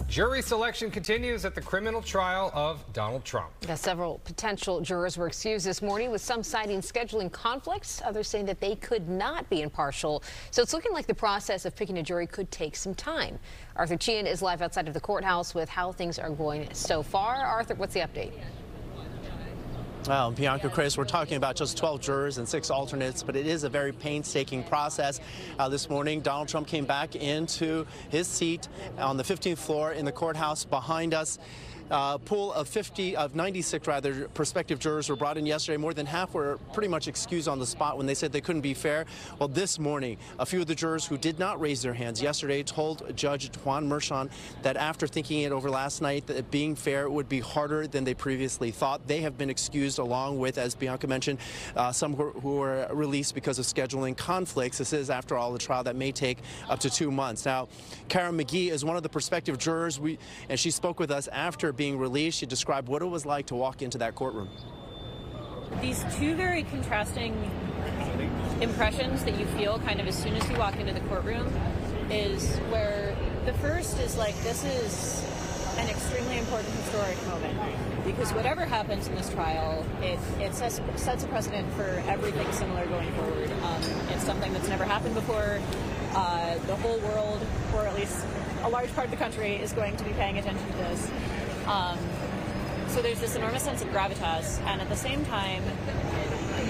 Jury selection continues at the criminal trial of Donald Trump. Yeah, several potential jurors were excused this morning, with some citing scheduling conflicts, others saying that they could not be impartial. So it's looking like the process of picking a jury could take some time. Arthur Sheehan is live outside of the courthouse with how things are going so far. Arthur, what's the update? Well, Bianca, Chris, we're talking about just 12 jurors and 6 alternates, but it is a very painstaking process. This morning, Donald Trump came back into his seat on the 15th floor in the courthouse behind us. Pool of 96 prospective jurors were brought in yesterday. More than half were pretty much excused on the spot when they said they couldn't be fair. Well, this morning, a few of the jurors who did not raise their hands yesterday told Judge Juan Merchan that after thinking it over last night, that being fair would be harder than they previously thought. They have been excused, along with, as Bianca mentioned, some who were released because of scheduling conflicts. This is, after all, a trial that may take up to 2 months. Now, Karen McGee is one of the prospective jurors, and she spoke with us after being released. She described what it was like to walk into that courtroom. These two very contrasting impressions that you feel kind of as soon as you walk into the courtroom is where the first is like, this is an extremely important historic moment, because whatever happens in this trial, it sets a precedent for everything similar going forward. It's something that's never happened before. The whole world, or at least a large part of the country, is going to be paying attention to this. So there's this enormous sense of gravitas, and at the same time,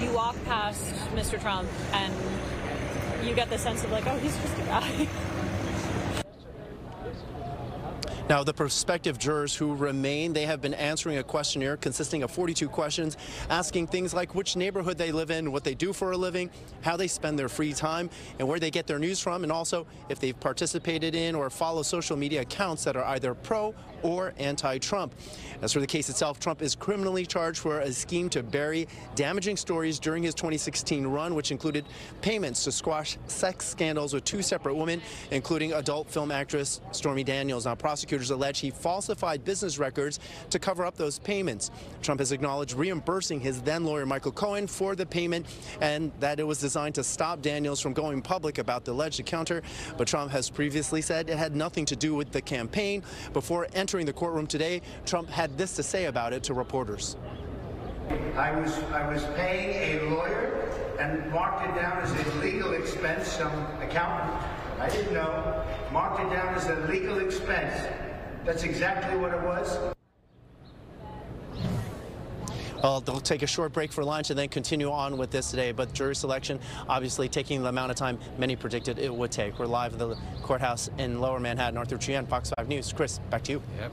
you walk past Mr. Trump and you get the sense of like, oh, he's just a guy. Now, the prospective jurors who remain, they have been answering a questionnaire consisting of 42 questions, asking things like which neighborhood they live in, what they do for a living, how they spend their free time, and where they get their news from, and also if they've participated in or follow social media accounts that are either pro or anti-Trump. As for the case itself, Trump is criminally charged for a scheme to bury damaging stories during his 2016 run, which included payments to squash sex scandals with 2 separate women, including adult film actress Stormy Daniels. Now, prosecutors allege he falsified business records to cover up those payments. Trump has acknowledged reimbursing his then lawyer Michael Cohen for the payment, and that it was designed to stop Daniels from going public about the alleged encounter. But Trump has previously said it had nothing to do with the campaign. Before entering the courtroom today, Trump had this to say about it to reporters. I was paying a lawyer and marked it down as a legal expense. Some accountant, I didn't know, marked it down as a legal expense. That's exactly what it was. Well, they'll take a short break for lunch and then continue on with this today. But jury selection, obviously, taking the amount of time many predicted it would take. We're live at the courthouse in Lower Manhattan. Arthur Sheehan, Fox 5 News. Chris, back to you. Yep.